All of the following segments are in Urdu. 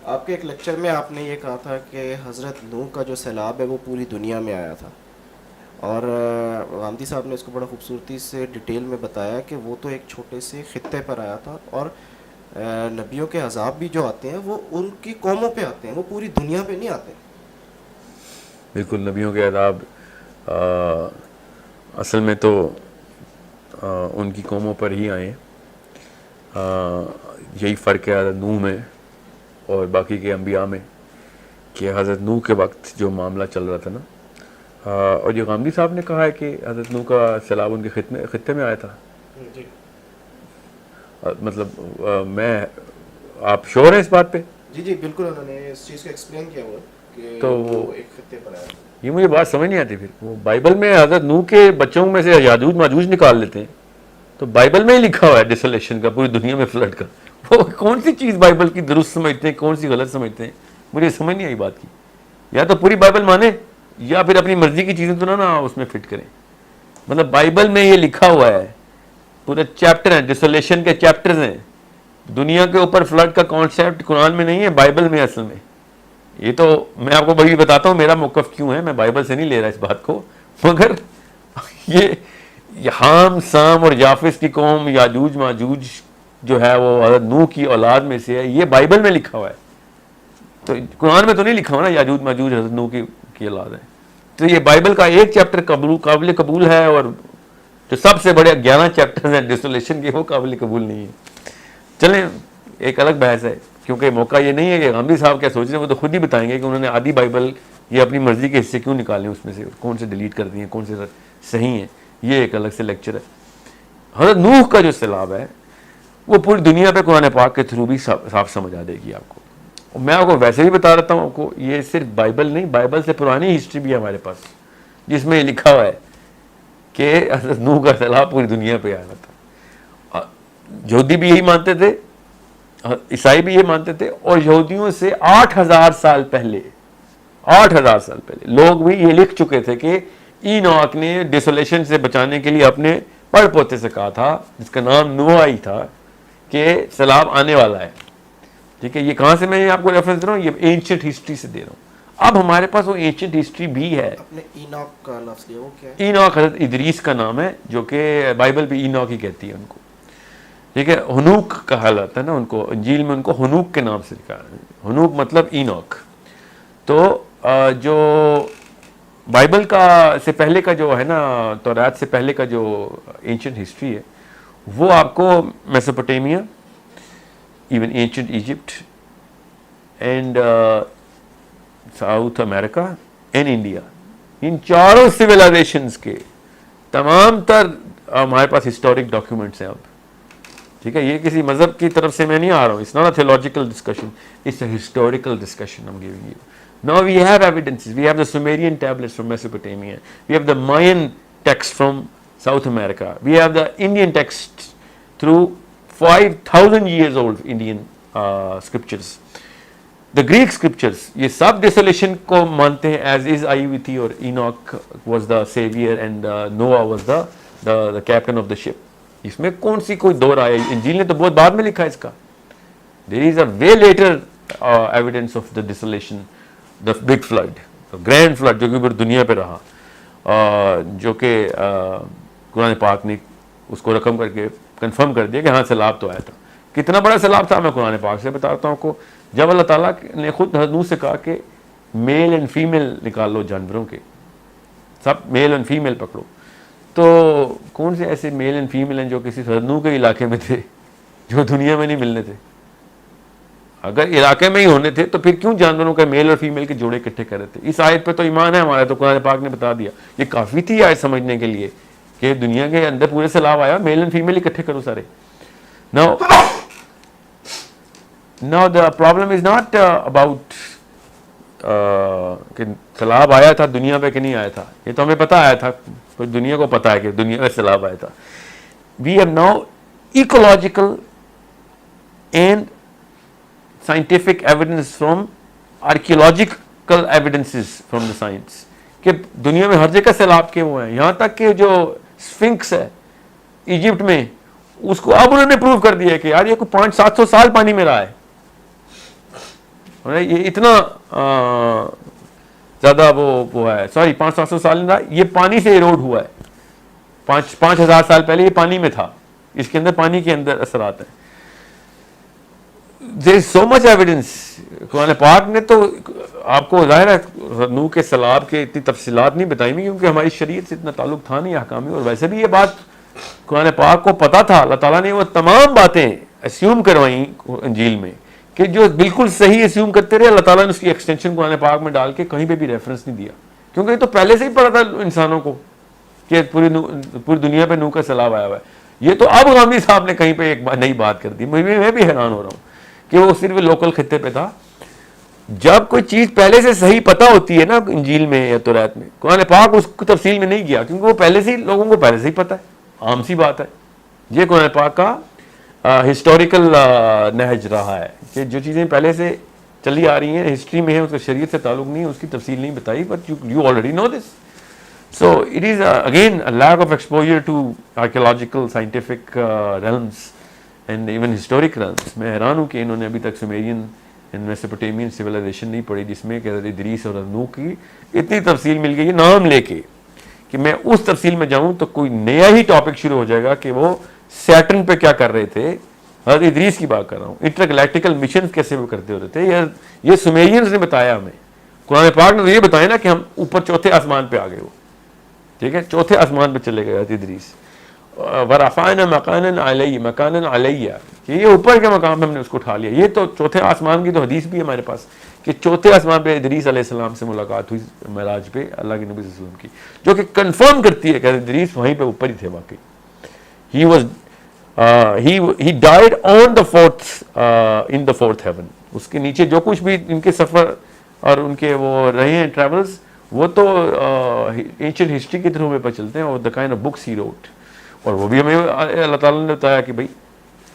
آپ کے ایک لیکچر میں آپ نے یہ کہا تھا کہ حضرت نوح کا جو سیلاب ہے وہ پوری دنیا میں آیا تھا، اور غامدی صاحب نے اس کو بڑا خوبصورتی سے ڈیٹیل میں بتایا کہ وہ تو ایک چھوٹے سے خطے پر آیا تھا، اور نبیوں کے عذاب بھی جو آتے ہیں وہ ان کی قوموں پہ آتے ہیں، وہ پوری دنیا پہ نہیں آتے. بالکل، نبیوں کے عذاب اصل میں تو ان کی قوموں پر ہی آئے. یہی فرق ہے حضرت نوح میں اور باقی کے انبیاء میں کہ حضرت نوح کے وقت جو معاملہ چل رہا تھا نا، اور جو غامدی صاحب نے کہا ہے کہ حضرت نوح کا سیلاب ان کے خطے میں آیا تھا، جی مطلب میں آپ شور ہیں اس بات پہ؟ جی جی بالکل، انہوں نے اس چیز کو ایکسپلین کیا ہوا کہ تو وہ ایک خطے پر آیا تھا. یہ مجھے بات سمجھ نہیں آتی. پھر وہ بائبل میں حضرت نوح کے بچوں میں سے یاجوج ماجوج نکال لیتے ہیں، تو بائبل میں ہی لکھا ہوا ہے ڈیسولیشن کا، پوری دنیا میں فلڈ کا. وہ کون سی چیز بائبل کی درست سمجھتے ہیں، کون سی غلط سمجھتے ہیں، مجھے سمجھ نہیں آئی بات کی. یا تو پوری بائبل مانے یا پھر اپنی مرضی کی چیزیں تو نہ اس میں فٹ کریں. مطلب بائبل میں یہ لکھا ہوا ہے، پورے چیپٹر ہیں، ڈیسولیشن کے چیپٹرز ہیں. دنیا کے اوپر فلڈ کا کانسیپٹ قرآن میں نہیں ہے، بائبل میں اصل میں. یہ تو میں آپ کو بھائی بتاتا ہوں میرا موقف کیوں ہے، میں بائبل سے نہیں لے رہا اس بات کو، مگر یہ حام سام اور یافس کی قوم یاجوج ماجوج جو ہے وہ حضرت نوح کی اولاد میں سے ہے، یہ بائبل میں لکھا ہوا ہے. تو قرآن میں تو نہیں لکھا ہوا نا یاجوج ماجوج حضرت نوح کی اولاد ہے. تو یہ بائبل کا ایک چیپٹر قابل قبول ہے، اور جو سب سے بڑے 11 چیپٹرز ہیں ڈیسولیشن کے وہ قابل قبول نہیں ہے. چلیں ایک الگ بحث ہے، کیونکہ موقع یہ نہیں ہے کہ غامدی صاحب کیا سوچ رہے ہیں، وہ تو خود ہی بتائیں گے کہ انہوں نے آدھی بائبل یہ اپنی مرضی کے حصے کیوں نکالے، اس میں سے کون سے ڈیلیٹ کر دیے، کون سے صحیح ہیں. یہ ایک الگ سے لیکچر ہے. حضرت نوح کا جو سیلاب ہے وہ پوری دنیا پہ قرآن پاک کے تھرو بھی صاف سمجھ آ جائے گی آپ کو. اور میں آپ کو ویسے بھی بتا رہتا ہوں آپ کو، یہ صرف بائبل نہیں، بائبل سے پرانی ہسٹری بھی ہے ہمارے پاس جس میں یہ لکھا ہوا ہے کہ حضرت نوح کا سیلاب پوری دنیا پہ آیا تھا. یہودی بھی یہی مانتے تھے، عیسائی بھی یہ مانتے تھے، اور یہودیوں سے 8,000 سال پہلے لوگ بھی یہ لکھ چکے تھے کہ اینوک نے ڈیسولیشن سے بچانے کے لیے اپنے پڑ پوتے سے کہا تھا، جس کا نام نوح ہی تھا، کہ سیلاب آنے والا ہے. ٹھیک ہے، یہ کہاں سے میں آپ کو ریفرنس دے رہا ہوں، یہ اینشنٹ ہسٹری سے دے رہا ہوں. اب ہمارے پاس وہ اینشنٹ ہسٹری بھی ہے. اپنے اینوک کا لفظ لیا، وہ کیا ہے؟ اینوک حضرت ادریس کا نام ہے، جو کہ بائبل بھی اینوک ہی کہتی ہے ان کو. ٹھیک ہے، ہنوک کہا جاتا ہے نا ان کو، انجیل میں ان کو ہنوک کے نام سے لکھا ہے. ہنوک مطلب اینوک. تو جو بائبل کا سے پہلے کا جو ہے نا، تورات سے پہلے کا جو اینشنٹ ہسٹری ہے وہ آپ کو Mesopotamia, even ancient Egypt and South America and India, ان چاروں سویلائزیشنز کے تمام تر ہمارے پاس ہسٹورک ڈاکیومنٹس ہیں. اب ٹھیک ہے، یہ کسی مذہب کی طرف سے میں نہیں آ رہا ہوں، it's not a theological discussion, it's a historical discussion I'm giving you. Now we have evidences. We have the Sumerian tablets from Mesopotamia. We have the Mayan text from South America. We have the Indian text through 5,000 years old Indian scriptures. The Greek scriptures, یہ سب ڈیسولیشن کو مانتے ہیں as is I with you, اور Enoch was the savior and Noah was the captain of the ship. اس میں کون سی کوئی دور آیا؟ انجیل نے تو بہت بعد میں لکھا ہے اس کا. There is a way later evidence of the desolation, the big flood, the grand flood جو کہ پوری دنیا پہ رہا، جو کہ قرآن پاک نے اس کو رقم کر کے کنفرم کر دیا کہ ہاں سیلاب تو آیا تھا. کتنا بڑا سیلاب تھا میں قرآن پاک سے بتاتا ہوں آپ کو. جب اللہ تعالیٰ نے خود حضرت نوح سے کہا کہ میل اینڈ فیمیل نکال لو جانوروں کے، سب میل اینڈ فیمیل پکڑو، تو کون سے ایسے میل اینڈ فیمیل ہیں جو کسی حضرت نوح کے علاقے میں تھے جو دنیا میں نہیں ملنے تھے؟ اگر علاقے میں ہی ہونے تھے تو پھر کیوں جانوروں کے میل اور فیمیل کے جوڑے اکٹھے کر رہے تھے؟ اس آیت پہ تو ایمان ہے ہمارا، تو قرآن پاک نے بتا دیا. یہ کافی تھی آیت سمجھنے کے لیے کہ دنیا کے اندر پورے سیلاب آیا، میل اینڈ فیمیل اکٹھے کرو سارے. Now the problem is not about کہ سیلاب آیا تھا دنیا پہ کہ نہیں آیا تھا، یہ تو ہمیں پتہ آیا تھا، دنیا کو پتہ ہے کہ دنیا میں سیلاب آیا تھا. We have now ecological and scientific evidence from archaeological evidences from the science کہ دنیا میں ہر جگہ سیلاب کے وہ ہیں. یہاں تک کہ جو اسفنکس ہے ایجپٹ میں، اس کو اب انہوں نے پروو کر دیا کہ یار یہ کوئی 500-700 سال پانی میں رہا ہے. یہ اتنا زیادہ وہ ہے، سوری 500-700 سال میں یہ پانی سے ایروڈ ہوا ہے. 5,000 سال پہلے یہ پانی میں تھا، اس کے اندر پانی کے اندر اثرات ہیں. there is so much evidence. قرآن پاک نے تو آپ کو ظاہر ہے نوح کے سیلاب کے اتنی تفصیلات نہیں بتائی ہوئی کیونکہ ہماری شریعت سے اتنا تعلق تھا نہیں احکامی، اور ویسے بھی یہ بات قرآن پاک کو پتا تھا. اللہ تعالیٰ نے وہ تمام باتیں اسیوم کروائیں انجیل میں کہ جو بالکل صحیح اسیوم کرتے رہے. اللہ تعالیٰ نے اس کی ایکسٹینشن قرآن پاک میں ڈال کے کہیں پہ بھی ریفرنس نہیں دیا، کیونکہ یہ تو پہلے سے ہی پتا تھا انسانوں کو کہ پوری دنیا پہ نوح کا سیلاب آیا ہوا ہے. یہ تو اب غامدی صاحب نے کہیں پہ ایک نئی بات کر دی. میں بھی حیران ہو رہا ہوں کہ وہ صرف لوکل خطے پہ تھا. جب کوئی چیز پہلے سے صحیح پتہ ہوتی ہے نا انجیل میں یا تورات میں، قرآن پاک اس کو تفصیل میں نہیں گیا کیونکہ وہ پہلے سے ہی لوگوں کو پہلے سے ہی پتہ ہے، عام سی بات ہے. یہ قرآن پاک کا ہسٹوریکل نہج رہا ہے کہ جو چیزیں پہلے سے چلی آ رہی ہیں، ہسٹری میں ہیں، اس کا شریعت سے تعلق نہیں ہے، اس کی تفصیل نہیں بتائی، but you already know this. So it is again a lack of exposure to archaeological, scientific realms and even historic realms. میں حیران ہوں کہ انہوں نے ابھی تک سومیرین اینڈ میسوپوٹیمین سویلائزیشن نہیں پڑھی جس میں کہ حضرت ادریس اور نوح کی اتنی تفصیل مل گئی ہے نام لے کے کہ میں اس تفصیل میں جاؤں تو کوئی نیا ہی ٹاپک شروع ہو جائے گا کہ وہ سیٹرن پہ کیا کر رہے تھے. حضرت ادریس کی بات کر رہا ہوں، انٹرگلیکٹیکل مشن کیسے وہ کرتے ہو رہے تھے. یہ سومیرینز نے بتایا ہمیں، قرآن پاک نے تو یہ بتایا نا کہ ہم اوپر چوتھے آسمان پہ آ گئے. وہ ٹھیک ہے، چوتھے آسمان پہ چلے گئے ادریس. ورفعنا مکانا علیہ کہ یہ اوپر کے مقام پہ ہم نے اس کو اٹھا لیا. یہ تو چوتھے آسمان کی تو حدیث بھی ہے ہمارے پاس کہ چوتھے آسمان پہ ادریس علیہ السلام سے ملاقات ہوئی معراج پہ اللہ کے نبی صلی اللہ علیہ وسلم کی، جو کہ کنفرم کرتی ہے کہ ادریس وہیں پہ اوپر ہی تھے واقعی. he died on the in the fourth heaven. اس کے نیچے جو کچھ بھی ان کے سفر اور ان کے وہ رہے ہیں ٹریولز، وہ تو اینشنٹ ہسٹری کے تھرو میں پتہ چلتے ہیں، اور the kind of books he wrote. اور وہ بھی ہمیں اللہ تعالیٰ نے بتایا کہ بھائی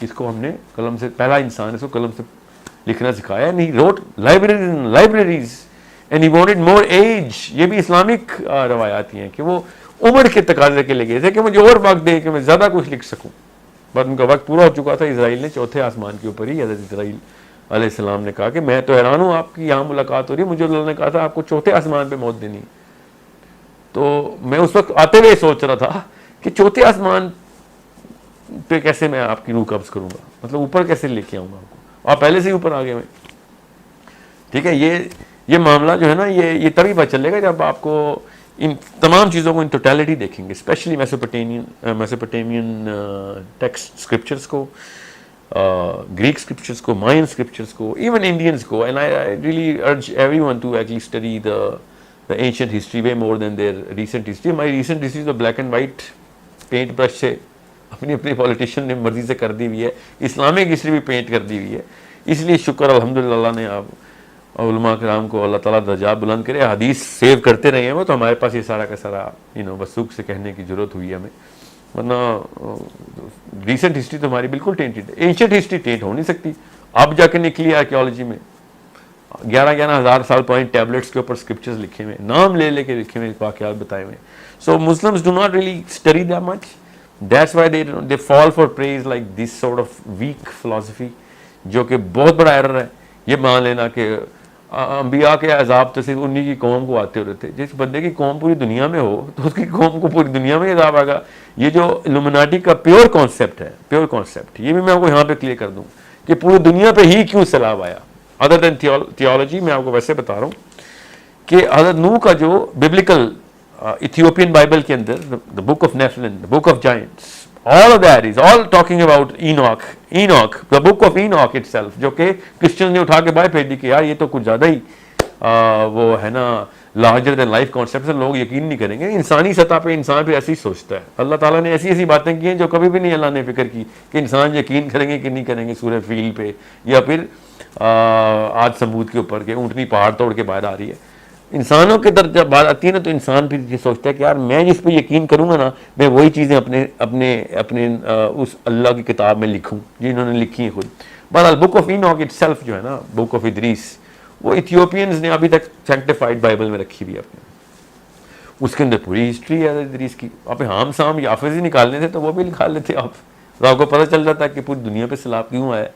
اس کو ہم نے قلم سے، پہلا انسان اس کو قلم سے لکھنا سکھایا. And he wrote libraries and he wanted more age. یہ بھی اسلامک روایات ہیں کہ وہ عمر کے تقاضے کے لے گئے تھے کہ مجھے اور وقت دے کہ میں زیادہ کچھ لکھ سکوں. بٹ ان کا وقت پورا ہو چکا تھا. اسرائیل نے چوتھے آسمان کے اوپر ہی حضرت اسرائیل علیہ السلام نے کہا کہ میں تو حیران ہوں آپ کی یہاں ملاقات ہو رہی ہے، مجھے اللہ نے کہا تھا آپ کو چوتھے آسمان پہ موت دینی. تو میں اس وقت آتے ہوئے سوچ رہا تھا کہ چوتھے آسمان پہ کیسے میں آپ کی روح قبض کروں گا، مطلب اوپر کیسے لے کے آؤں گا آپ کو، آپ پہلے سے ہی اوپر آ گئے. ٹھیک ہے، یہ معاملہ جو ہے نا یہ تبھی پتہ چلے گا جب آپ کو ان تمام چیزوں کو ان ٹوٹیلٹی دیکھیں گے، اسپیشلی میسوپوٹیمین ٹیکسٹ اسکرپچرس کو، گریک اسکرپچرس کو، مائن اسکرپچرس کو، ایون انڈینس کو. And I really urge everyone to actually study the ancient history way more than their recent history. ہماری ریسنٹ ہسٹری تو black and white paint brush سے اپنی پولیٹیشین نے مرضی سے کر دی ہوئی ہے. اسلامک ہسٹری بھی پینٹ کر دی ہوئی ہے. اس لیے شکر الحمدللہ اللہ نے آپ علماء کرام کو اللہ تعالیٰ درجات بلند کرے. حدیث سیو کرتے رہے ہیں وہ تو ہمارے پاس یہ سارا کا سارا وثوق سے کہنے کی ضرورت ہوئی ہے ہمیں، ورنہ ریسنٹ ہسٹری تو ہماری بالکل ٹینٹڈ ہے. اینشنٹ ہسٹری ٹینٹ ہو نہیں سکتی. اب جا کے نکلی آرکیالوجی میں 11,000 سال پرانی ٹیبلٹس کے اوپر اسکرپچرز لکھے ہوئے، نام لے کے لکھے ہوئے، واقعات بتائے ہوئے. So Muslims do not really study that much. That's why they fall for praise like this sort of weak philosophy, جو کہ بہت بڑا ایرر ہے. یہ مان لینا کہ انبیاء کے عذاب تو صرف انہی کی قوم کو آتے ہوتے تھے. جس بندے کی قوم پوری دنیا میں ہو تو اس کی قوم کو پوری دنیا میں عذاب آئے گا. یہ جو الومناٹی کا پیور کانسیپٹ ہے، پیور کانسیپٹ، یہ بھی میں آپ کو یہاں پہ کلیئر کر دوں کہ پوری دنیا پہ ہی کیوں سیلاب آیا. ادر دین تھیولوجی میں آپ کو ویسے بتا رہا ہوں کہ حضرت نوح کا جو ببلیکل ایتھیوپین بائبل کے اندر the book of Nephilim, the book of giants, all of that is all talking about Enoch, the book of Enoch itself, جو کہ کرسچن نے اٹھا کے باہر پھینک دی کہ یار یہ تو کچھ زیادہ ہی وہ ہے نا لارجر دین لائف کانسیپٹ سے لوگ یقین نہیں کریں گے. انسانی سطح پہ انسان پہ ایسے ہی سوچتا ہے. اللہ تعالیٰ نے ایسی باتیں کی ہیں جو کبھی بھی نہیں اللہ نے فکر کی کہ انسان یقین کریں گے کہ نہیں کریں گے. سورہ فیل پہ یا پھر آج ثمود کے اوپر کہ اونٹنی پہاڑ توڑ کے باہر آ رہی ہے. انسانوں کے طرف جب بات آتی ہے نا تو انسان پھر یہ سوچتا ہے کہ یار میں جس پہ یقین کروں گا نا میں وہی چیزیں اپنے اس اللہ کی کتاب میں لکھوں جنہوں نے لکھی ہیں خود. بہرحال بک آف اینوک اٹسیلف جو ہے نا، بک آف ادریس، وہ ایتھیوپینز نے ابھی تک سینکٹیفائڈ بائبل میں رکھی ہوئی ہے اپنے. اس کے اندر پوری ہسٹری ہے ادریس کی. آپ ہام سام یافز ہی نکالنے تھے تو وہ بھی نکال لیتے آپ کو پتہ چل جاتا ہے کہ پوری دنیا پہ سیلاب کیوں آیا.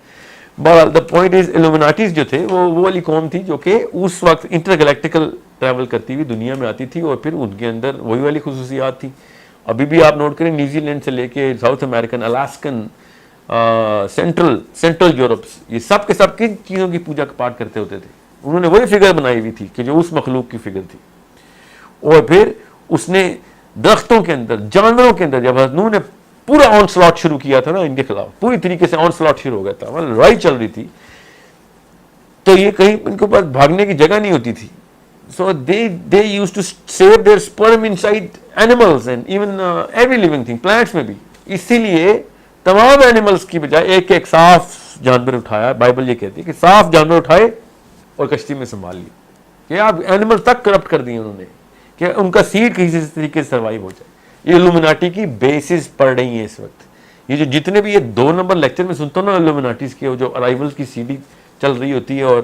بہرحال دا پوائنٹ از ایلومیناٹیز جو تھے وہ والی قوم تھی جو کہ اس وقت انٹر گلیکٹیکل ٹریول کرتی ہوئی دنیا میں آتی تھی, اور پھر ان کے اندر وہی والی خصوصیات تھی. ابھی بھی آپ نوٹ کریں نیوزی لینڈ سے لے کے ساؤتھ امریکن, الاسکن, سینٹرل یورپس, یہ سب کے سب کن چیزوں کی پوجا پاٹ کرتے ہوتے تھے. انہوں نے وہی فگر بنائی ہوئی تھی کہ جو اس مخلوق کی فگر تھی. اور پھر اس نے درختوں کے اندر, جانوروں کے اندر, جب نوح نے پورا آن سلاٹ شروع کیا تھا نا ان کے خلاف, پوری طریقے سے آن سلاٹ شروع ہو گیا تھا, لڑائی چل رہی تھی, تو یہ کہیں ان کے پاس بھاگنے کی جگہ نہیں ہوتی تھی. So they used to save their sperm inside animals and even every living thing, plants میں بھی. اسی لیے تمام اینیملز کی بجائے ایک ایک صاف جانور اٹھایا. بائبل یہ کہتی ہے کہ صاف جانور اٹھائے اور کشتی میں سنبھال لی, کہ آپ اینیمل تک کرپٹ کر دیے انہوں نے کہ ان کا سیڈ کسی طریقے سے سروائیو ہو جائے. یہ الومناٹی کی بیسز پڑ رہی ہیں اس وقت. یہ جو جتنے بھی یہ 2 نمبر لیکچر میں سنتا ہوں نا الومناٹیز کے, جو ارائیول کی سی ڈی چل رہی ہوتی ہے اور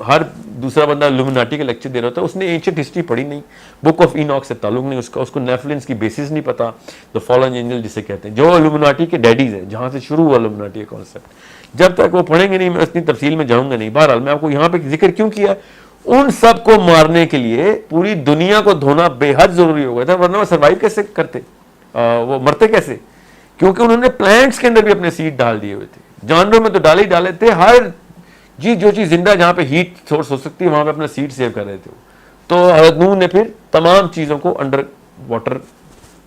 ہر دوسرا بندہ الومناٹی کا لیکچر دے رہا ہوتا ہے, اس نے اینشنٹ ہسٹری پڑھی نہیں, بک آف ایناک سے تعلق نہیں اس کو نیفلنس کی بیسس نہیں پتا, دا فالن اینجل جسے کہتے ہیں, جو الومناٹی کے ڈیڈیز ہیں, جہاں سے شروع ہوا الومناٹی کا کانسیپٹ. جب تک وہ پڑھیں گے نہیں میں اتنی تفصیل میں جاؤں گا نہیں. بہرحال میں آپ کو یہاں پہ ذکر کیوں کیا, ان سب کو مارنے کے لیے پوری دنیا کو دھونا بے حد ضروری ہو گیا تھا, ورنہ وہ سروائیو کیسے کرتے, وہ مرتے کیسے, کیونکہ انہوں نے پلانٹس کے اندر بھی اپنے سیڈ ڈال دیے ہوئے تھے. جانوروں میں تو ڈالے ہی ڈالے تھے, ہر جو چیز زندہ جہاں پہ ہیٹ سورس ہو سکتی ہے وہاں پہ اپنا سیڈ سیو کر رہے تھے. تو حضرت نوح نے پھر تمام چیزوں کو انڈر واٹر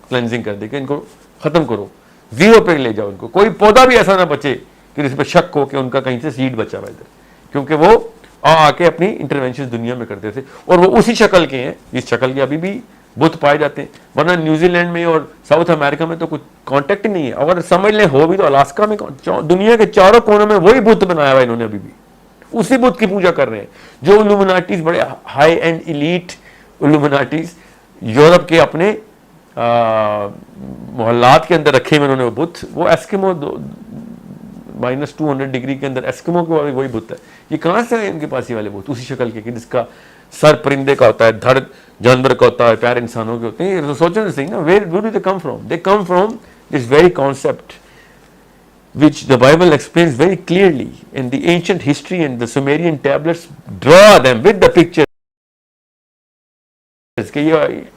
کلینزنگ کر دی کہ ان کو ختم کرو, زیرو پہ لے جاؤ ان کو, کوئی پودا بھی ایسا نہ بچے کہ جس پہ شک ہو کہ ان کا کہیں سے سیڈ بچا ہوا ادھر, کیونکہ وہ آ کے اپنی انٹروینشن دنیا میں کرتے تھے. اور وہ اسی شکل کے ہیں جس شکل کے ابھی بھی بت پائے جاتے ہیں, ورنہ نیوزی لینڈ میں اور ساؤتھ امریکہ میں تو کچھ کانٹیکٹ نہیں ہے. اگر سمجھ لیں ہو بھی تو الاسکا میں, دنیا کے چاروں کونوں میں وہی بت بنایا ہوا انہوں نے, ابھی بھی اسی بت کی پوجا کر رہے ہیں. جو الومناٹیز بڑے ہائی اینڈ ایلیٹ الومناٹیز یورپ کے اپنے محلات کے اندر رکھے ہوئے انہوں نے وہ بت, وہ ایسکیمو -200 ڈگری کے اندر ایسکیمو کے وہی بت ہے. یہ کہاں سے ہے ان کے پاس یہ والے بت, اسی شکل کے جس کا سر پرندے کا ہوتا ہے, دھڑ جانور کا ہوتا ہے, پیر انسانوں کے ہوتے ہیں. یہ سوچیں تو صحیح نا, where do they come from? They come from this very concept which the Bible explains very clearly, and the ancient history and the Sumerian tablets draw them with the pictures. کہ یہ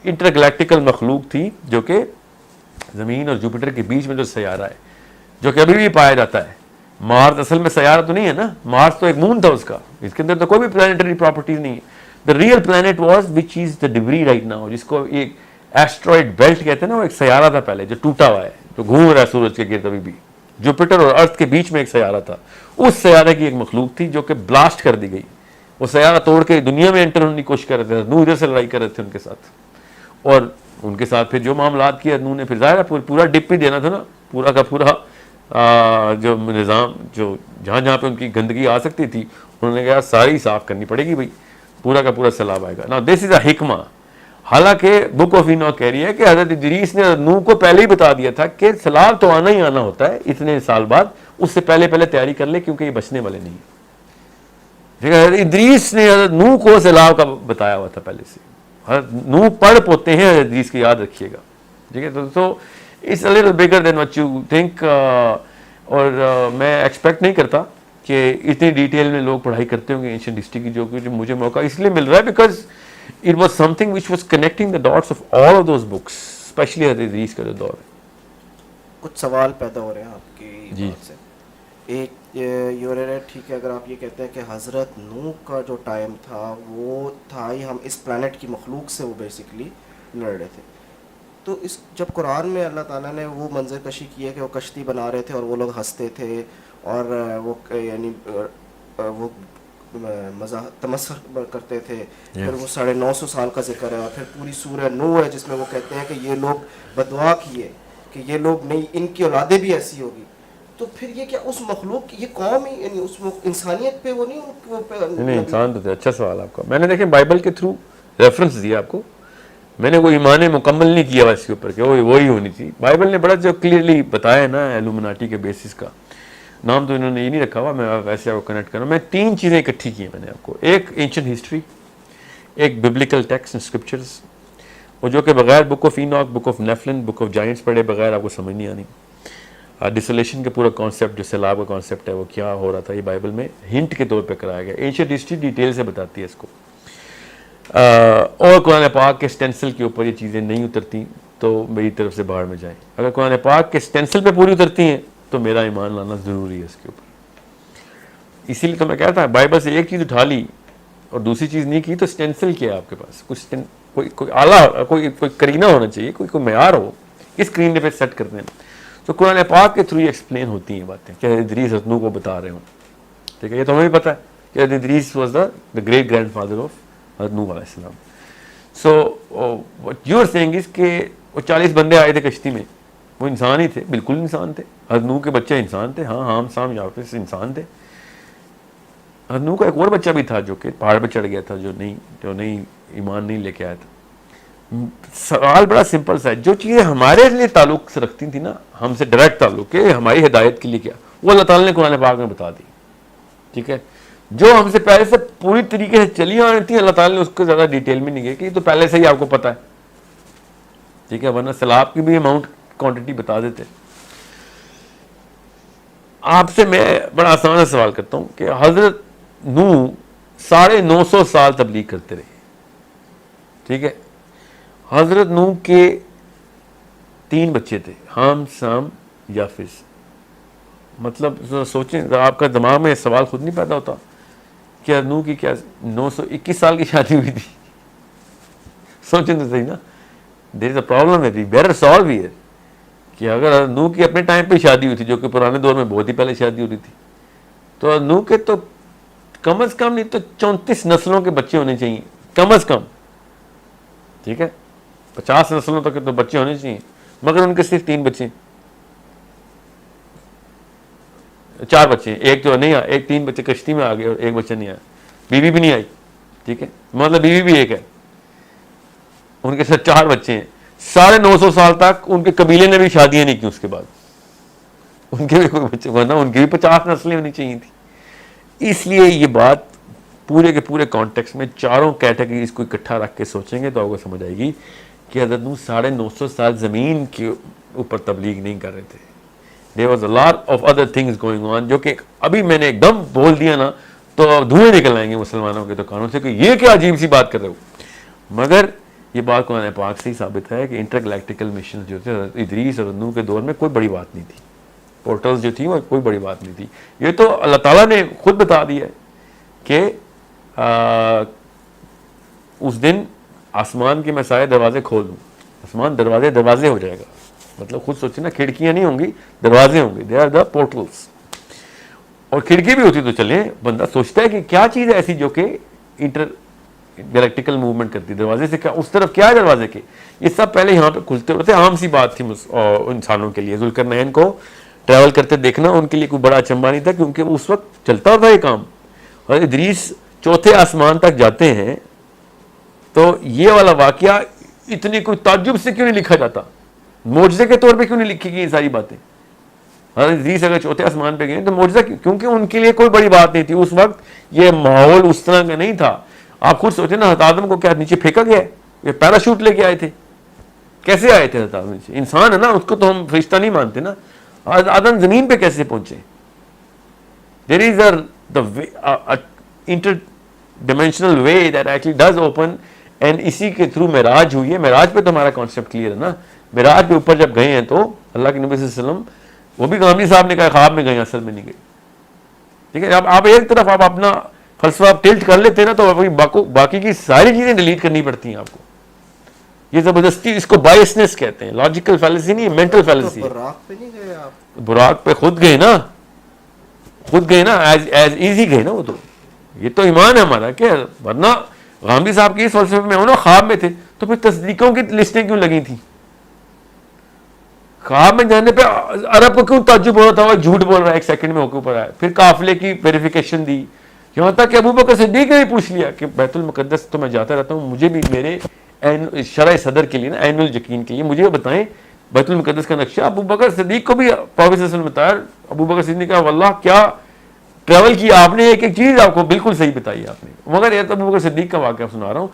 انٹرگلیکٹیکل مخلوق تھی جو کہ زمین اور جوپیٹر کے بیچ میں جو سیارہ ہے, جو کہ ابھی بھی پایا جاتا ہے. مارس اصل میں سیارہ تو نہیں ہے نا, مارس تو ایک مون تھا اس کا, اس کے اندر تو کوئی بھی پلانیٹری پراپرٹیز نہیں ہے. The real planet was which is the debris right now, جس کو ایک ایسٹرائڈ بیلٹ کہتے ہیں نا, وہ ایک سیارہ تھا پہلے جو ٹوٹا ہوا ہے, جو گھوم رہا ہے سورج کے گرد. ابھی بھی جوپیٹر اور ارتھ کے بیچ میں ایک سیارہ تھا, اس سیارے کی ایک مخلوق تھی جو کہ بلاسٹ کر دی گئی. وہ سیارہ توڑ کے دنیا میں انٹر ہونے کی کوشش کر رہے تھے, نوح ادھر سے لڑائی کر رہے تھے ان کے ساتھ, اور ان کے ساتھ پھر جو معاملات کیا نوح نے, پھر ظاہر ہے پورا ڈپ بھی دینا تھا نا, پورا کا پورا جو نظام, جو جہاں جہاں پہ ان کی گندگی آ سکتی تھی انہوں نے کہا ساری صاف کرنی پڑے گی بھائی, پورا کا پورا سیلاب آئے گا. نا دس از اے حکمہ. حالانکہ بک آف ایناک کہہ رہی ہے کہ حضرت ادریس نے نوح کو پہلے ہی بتا دیا تھا کہ سیلاب تو آنا ہی آنا ہوتا ہے اتنے سال بعد, اس سے پہلے تیاری کر لے کیونکہ یہ بچنے والے نہیں. حضرت ادریس نے حضرت نوح کو سیلاب کا بتایا ہوا تھا پہلے سے. حضرت نوح پڑھ پوتے ہیں حضرت ادریس کی, یاد رکھیے گا, ٹھیک ہے. تو it's a little bigger than what you think. اور میں ایکسپیکٹ نہیں کرتا کہ اتنی ڈیٹیل میں لوگ پڑھائی کرتے ہوں گے اینشنٹ ہسٹری کی, جو کہ مجھے موقع اس لیے مل رہا ہے because it was something which was connecting the dots of all of those books, especially حضرت ادریس کا جو دور ہے. کچھ سوال پیدا ہو رہے ہیں آپ کی جی بات سے. ایک یہ رہا ہے, ٹھیک ہے, اگر آپ یہ کہتے ہیں کہ حضرت نوح کا جو ٹائم تھا وہ تھا ہی, ہم اس پلانٹ کی مخلوق سے وہ بیسکلی لڑ رہے تھے, تو اس جب قرآن میں اللہ تعالیٰ نے وہ منظر کشی کی ہے کہ وہ کشتی بنا رہے تھے اور وہ لوگ ہنستے تھے اور وہ یعنی وہ مزاح تمسخر کرتے تھے, پھر وہ 950 سال کا ذکر ہے, اور پھر پوری سورہ نوح ہے جس میں وہ کہتے ہیں کہ یہ لوگ بددعا کیے کہ یہ لوگ نہیں, ان کی اولادیں بھی ایسی ہوگی. تو پھر یہ کیا اس مخلوق کی یہ قوم ہی یعنی اس انسانیت پہ وہ نہیں, انسان تو تھے. اچھا سوال آپ کا. میں نے دیکھیں بائبل کے تھرو ریفرنس دیا آپ کو, میں نے کوئی ایمان مکمل نہیں کیا اس کے اوپر کہ وہی ہونی تھی. بائبل نے بڑا جو کلیئرلی بتایا نا ایلومناٹی کے بیسس کا, نام تو انہوں نے یہ نہیں رکھا ہوا, میں ویسے آپ کو کنیکٹ کروں. میں 3 چیزیں اکٹھی کی ہیں میں نے آپ کو, ایک اینشنٹ ہسٹری, ایک ببلیکل ٹیکسٹ اینڈ اسکرپچرز, اور جو کہ بغیر book of Enoch, book of Nephilim, book of giants پڑھے بغیر آپ کو سمجھ نہیں آنی. ڈسولیشن کا پورا کانسیپٹ جو سیلاب کا کانسیپٹ ہے وہ کیا ہو رہا تھا یہ بائبل میں ہنٹ کے طور پہ کرایا گیا. اینشینٹ ہسٹری ڈیٹیل سے بتاتی ہے اس کو. اور قرآن پاک کے اسٹینسل کے اوپر یہ چیزیں نہیں اترتی تو میری طرف سے باہر میں جائیں. اگر قرآن پاک کے اسٹینسل پہ پوری اترتی ہیں تو میرا ایمان لانا ضروری ہے اس کے اوپر. اسی لیے تو میں کہتا ہوں بائبل سے ایک چیز اٹھا لی اور دوسری چیز نہیں کی تو اسٹینسل کیا ہے آپ کے پاس, کوئی اعلیٰ کوئی کرینہ ہونا چاہیے, کوئی معیار ہو کس اسکرین پہ سیٹ کرتے ہیں. تو قرآن پاک کے تھرو یہ ایکسپلین ہوتی ہیں باتیں کہ ادریس حضرت نوح کو بتا رہے ہوں. ٹھیک ہے, یہ تو ہمیں بھی پتہ ہے کہ Idris was the great grand father of حضرت نوح علیہ السلام. So what you are seeing is کہ وہ 40 بندے آئے تھے کشتی میں, وہ انسان ہی تھے, بالکل انسان تھے. حضرت نوح کے بچے انسان تھے, ہاں حام سام یافس انسان تھے. حضرت نوح کا ایک اور بچہ بھی تھا جو کہ پہاڑ پہ چڑھ گیا تھا, جو نہیں ایمان نہیں لے کے آیا تھا. سوال بڑا سمپل سا ہے, جو چیزیں ہمارے لیے تعلق سے رکھتی تھی نا, ہم سے ڈائریکٹ تعلق کہ ہماری ہدایت کے لیے کیا, وہ اللہ تعالیٰ نے قرآن پاک میں بتا دی. ٹھیک ہے, جو ہم سے پہلے سے پوری طریقے سے چلی آ رہی تھی اللہ تعالیٰ نے اس کو زیادہ ڈیٹیل میں نہیں گیا کہ یہ تو پہلے سے ہی آپ کو پتہ ہے. ٹھیک ہے, ورنہ سیلاب کی بھی اماؤنٹ کوانٹٹی بتا دیتے. آپ سے میں بڑا آسان سے سوال کرتا ہوں کہ حضرت نوح 950 سال تبلیغ کرتے رہے. ٹھیک ہے, حضرت نوح کے 3 بچے تھے, حام سام یافس. مطلب سوچیں, آپ کا دماغ میں سوال خود نہیں پیدا ہوتا کہ حضرت نوح کی کیا 921 سال کی شادی ہوئی تھی. سوچیں تو صحیح نا, دیر از اے پرابلم ہے, بیٹر سالو ہیئر کہ اگر حضرت نوح کی اپنے ٹائم پہ شادی ہوئی تھی جو کہ پرانے دور میں بہت ہی پہلے شادی ہو رہی تھی, تو حضرت نوح کے تو کم از کم نہیں تو 34 نسلوں کے بچے ہونے چاہیے کم از کم. ٹھیک ہے, 50 نسلوں تک کے تو بچے ہونے چاہیے, مگر ان کے صرف 3 بچے, 4 بچے, ایک تو نہیں آیا, ایک 3 بچے کشتی میں آ گئے اور ایک بچہ نہیں آیا, بیوی بھی نہیں آئی. ٹھیک ہے, مطلب بیوی بھی ایک ہے, ان کے ساتھ 4 بچے ہیں. 950 سال تک ان کے قبیلے نے بھی شادیاں نہیں کی اس کے بعد, ان کے بھی کوئی بچے, ورنہ ان کی بھی 50 نسلیں ہونی چاہیے تھی. اس لیے یہ بات پورے کے پورے کانٹیکس میں چاروں کیٹیگریز کو اکٹھا رکھ کے سوچیں گے تو آپ کو سمجھ آئے گی کہ حضرت نوح 950 سال زمین کے اوپر تبلیغ نہیں کر رہے تھے. There was a lot of other things going on جو کہ ابھی میں نے ایک دم بول دیا نا تو دھوئیں نکل آئیں گے مسلمانوں کے دکانوں سے کہ یہ کیا عجیب سی بات کر رہے ہو. مگر یہ بات قرآن پاک سے ہی ثابت ہے کہ انٹر گلیکٹیکل مشن جو تھے ادریس اور نوح کے دور میں کوئی بڑی بات نہیں تھی. پورٹلز جو تھی وہ کوئی بڑی بات نہیں تھی. یہ تو اللہ تعالیٰ نے خود بتا دیا ہے کہ اس دن آسمان کے میں سارے دروازے کھول دوں, آسمان دروازے ہو جائے گا. مطلب خود سوچیں نا, کھڑکیاں نہیں ہوں گی, دروازے ہوں گے, دے آر دا پورٹلس. اور کھڑکی بھی ہوتی تو چلیں, بندہ سوچتا ہے کہ کیا چیز ہے ایسی جو کہ انٹر گلیکٹیکل موومنٹ کرتی, دروازے سے کیا, اس طرف کیا ہے دروازے کے, یہ سب پہلے یہاں پہ کھلتے ہوتے. عام سی بات تھی انسانوں کے لیے. ذوالقرنین کو ٹریول کرتے دیکھنا ان کے لیے کوئی بڑا اچنبا نہیں تھا کیونکہ اس وقت چلتا ہوتا یہ کام. اور ادریس 4تھے آسمان تک جاتے ہیں تو یہ والا واقعہ اتنی کوئی تعجب سے کیوں نہیں لکھا جاتا, معجزے کے طور پہ کیوں نہیں لکھی گئی یہ ساری باتیں. حضرت ادریس اگر 4تھے آسمان پہ گئے تو معجزہ کیونکہ ان کے لیے کوئی بڑی بات نہیں تھی. اس وقت یہ ماحول اس طرح کا نہیں تھا. آپ خود سوچیں نا, حضرت آدم کو کیا نیچے پھینکا گیا ہے, یہ پیراشوٹ لے کے آئے تھے, کیسے آئے تھے حضرت آدم نیچے؟ انسان ہے نا, اس کو تو ہم فرشتہ نہیں مانتے نا. حضرت آدم زمین پہ کیسے پہنچے؟ There is a interdimensional way that actually does open, and اسی کے تھرو معراج ہوئی ہے. معراج پہ تو ہمارا کانسیپٹ کلیئر ہے نا. معراج پہ اوپر جب گئے ہیں تو اللہ کے نبی صلی اللہ علیہ وسلم, وہ بھی غامدی صاحب نے کہا خواب میں گئے, اصل میں نہیں گئے. ٹھیک ہے, آپ ایک طرف آپ اپنا فلسفہ ٹلٹ کر لیتے ہیں نا تو باقی کی ساری چیزیں ڈیلیٹ کرنی پڑتی ہیں آپ کو. یہ زبردستی, اس کو بائسنس کہتے ہیں, لاجیکل فیلیسی نہیں, مینٹل فیلیسی. براق پہ نہیں گئے آپ؟ براق پہ خود گئے نا, ایز ایزی گئے نا. وہ تو یہ تو ایمان ہے ہمارا کہ, ورنہ غامدی صاحب کی اس فلسفے میں انہوں خواب میں تھے تو پھر تصدیقوں کی لسٹیں کیوں لگی تھیں؟ خواب میں جانے پہ عرب کو کیوں تعجب ہو رہا تھا, وہ جھوٹ بول رہا ہے, 1 سیکنڈ میں ہو کے اوپر آیا. پھر قافلے کی ویریفیکیشن دی, یہاں تک کہ ابوبکر صدیق نے پوچھ لیا کہ بیت المقدس تو میں جاتا رہتا ہوں, مجھے بھی میرے شرح صدر کے لیے نا, عین الیقین کے لیے مجھے بتائیں بیت المقدس کا نقشہ. ابوبکر صدیق کو بھی پاک صلی اللہ علیہ وسلم بتایا. ابوبکر صدیق نے کہا واللہ کیا ٹریول کیا آپ نے, ایک ایک چیز آپ کو بالکل صحیح بتائی آپ نے. مگر یہ تو ابوبکر صدیق کا واقعہ سنا رہا ہوں,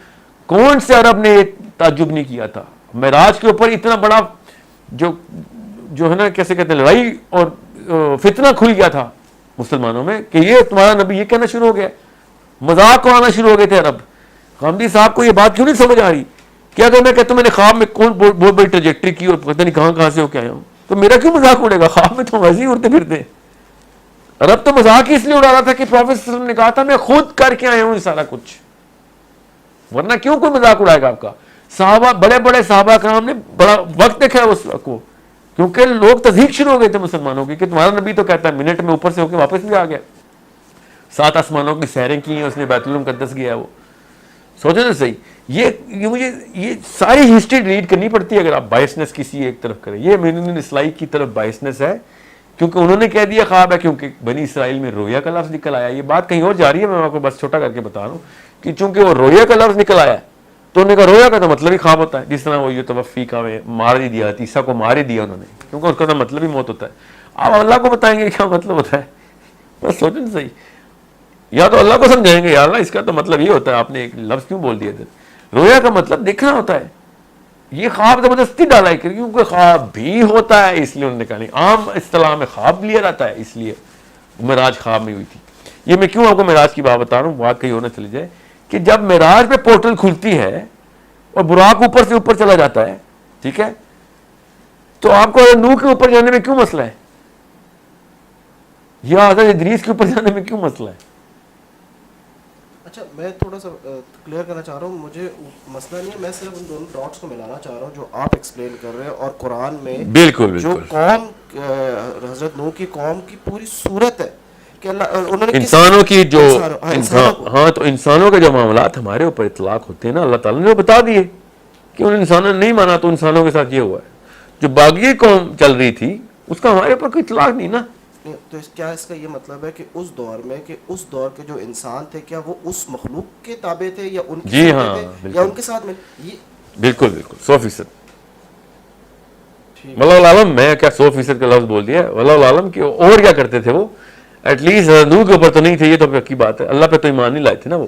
کون سے عرب نے تعجب نہیں کیا تھا معراج کے اوپر. اتنا بڑا جو جو ہے نا کیسے کہتے ہیں لڑائی اور فتنہ کھل گیا تھا مسلمانوں میں کہ یہ تمہارا نبی یہ کہنا شروع ہو گیا, مذاق اڑانا شروع ہو گئے تھے عرب. غامدی صاحب کو یہ بات کیوں نہیں سمجھ آ رہی کہ اگر میں کہتا ہوں میں نے خواب میں کون بہت بڑی ٹریجیکٹری کی اور پتہ نہیں کہاں سے ہو کے آیا ہوں, تو میرا کیوں مذاق اڑے گا؟ خواب میں تو ویسے ہی اڑتے پھرتے. عرب تو مذاق ہی اس لیے اڑا رہا تھا کہ پروفیٹ صلی اللہ علیہ وسلم نے کہا تھا میں خود کر کے آیا ہوں یہ سارا کچھ, ورنہ کیوں کوئی مذاق اڑائے گا آپ کا؟ صحابہ, بڑے بڑے صحابہ کرام نے بڑا وقت دیکھا ہے اس وقت کو, کیونکہ لوگ تصدیق شروع ہو گئے تھے مسلمانوں کی کہ تمہارا نبی تو کہتا ہے منٹ میں اوپر سے ہو کے واپس بھی آ گیا, 7 آسمانوں کی سیریں کی ہیں اس نے, بیت المقدس گیا ہے وہ. سوچو نا صحیح, یہ مجھے یہ ساری ہسٹری ریڈ کرنی پڑتی ہے اگر آپ بائسنس کسی ایک طرف کریں. یہ مین اسلائی کی طرف بائسنس ہے, کیونکہ انہوں نے کہہ دیا خواب ہے, کیونکہ بنی اسرائیل میں رویا کا لفظ نکل آیا. یہ بات کہیں اور جا رہی ہے, میں آپ کو بس چھوٹا کر کے بتا رہا ہوں کہ چونکہ وہ رویا کا لفظ نکل آیا تو انہوں نے کہا رویا کا تو مطلب ہی خواب ہوتا ہے, جس طرح وہ توفی کا مار ہی دیا, عیسیٰ کو مار ہی دیا انہوں نے, کیونکہ اس کا تو مطلب ہی موت ہوتا ہے. آپ اللہ کو بتائیں گے کیا مطلب ہوتا ہے؟ بس سوچیں نا صحیح, یا تو اللہ کو سمجھائیں گے یا اللہ اس کا تو مطلب یہ ہوتا ہے, آپ نے ایک لفظ کیوں بول دیا تھا. رویا کا مطلب دیکھنا ہوتا ہے. یہ خواب زبردستی ڈالا ہے کیونکہ خواب بھی ہوتا ہے, اس لیے انہوں نے کہا نہیں. عام اصطلاح میں خواب لیا جاتا ہے, اس لیے معراج خواب میں ہوئی تھی. یہ میں کیوں آپ کو معراج کی بات بتا رہا ہوں, بات کہیں اور نہ چلی جائے, کہ جب معراج پہ پورٹل کھلتی ہے اور براق اوپر سے اوپر چلا جاتا ہے, ٹھیک ہے, تو آپ کو نوح کے اوپر جانے میں کیوں مسئلہ ہے, یا حضرت ادریس کے اوپر جانے میں کیوں مسئلہ ہے؟ اچھا میں تھوڑا سا کلیئر کرنا چاہ رہا ہوں, مجھے مسئلہ نہیں ہے, میں صرف ان دونوں ڈاٹس کو ملانا چاہ رہا ہوں جو آپ ایکسپلین کر رہے ہیں اور قرآن میں بالکل جو قوم حضرت نوح کی قوم کی پوری صورت ہے کہ اللہ انہوں نے انسانوں کی جو ہاں, تو انسانوں کے جو معاملات ہمارے اوپر اطلاق ہوتے ہیں نا, اللہ تعالیٰ نے بتا دیے کہ ان انسانوں نے نہیں مانا تو انسانوں کے ساتھ یہ ہوا ہے. جو باغی قوم چل رہی تھی اس کا ہمارے اوپر کوئی اطلاق نہیں نا. تو کیا اس کا یہ مطلب ہے کہ اس دور میں کہ اس دور کے جو انسان تھے کیا وہ اس مخلوق کے تابع تھے یا ان کے تھے یا ان کے ساتھ میں؟ بالکل 100%. واللہ عالم, میں کیا 100% کا لفظ بول دیا, واللہ عالم کہ اور کیا کرتے تھے وہ, ایٹ لیسٹ نوح کے اوپر تو نہیں تھے, یہ تو پکی بات ہے. اللہ پہ تو ایمان نہیں لائے تھے نا وہ.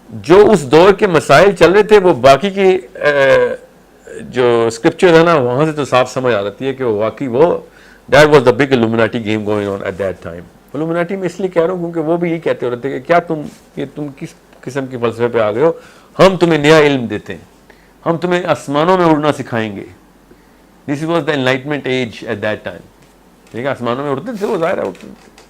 جو اس دور کے مسائل چل رہے تھے وہ باقی کی جو اسکرپچر ہے نا وہاں سے تو صاف سمجھ آ جاتی ہے کہ وہ واقعی وہ that was the big Illuminati game going on at that time. Illuminati میں اس لیے کہہ رہا ہوں کیونکہ وہ بھی یہی کہتے ہوتے کہ کیا تم کس قسم کے فلسفے پہ آ گئے ہو, ہم تمہیں نیا علم دیتے ہیں, ہم تمہیں آسمانوں میں اڑنا سکھائیں گے. This was the enlightenment age at that time. ٹھیک ہے, آسمانوں میں اڑتے تھے وہ, ظاہر ہے اڑتے تھے.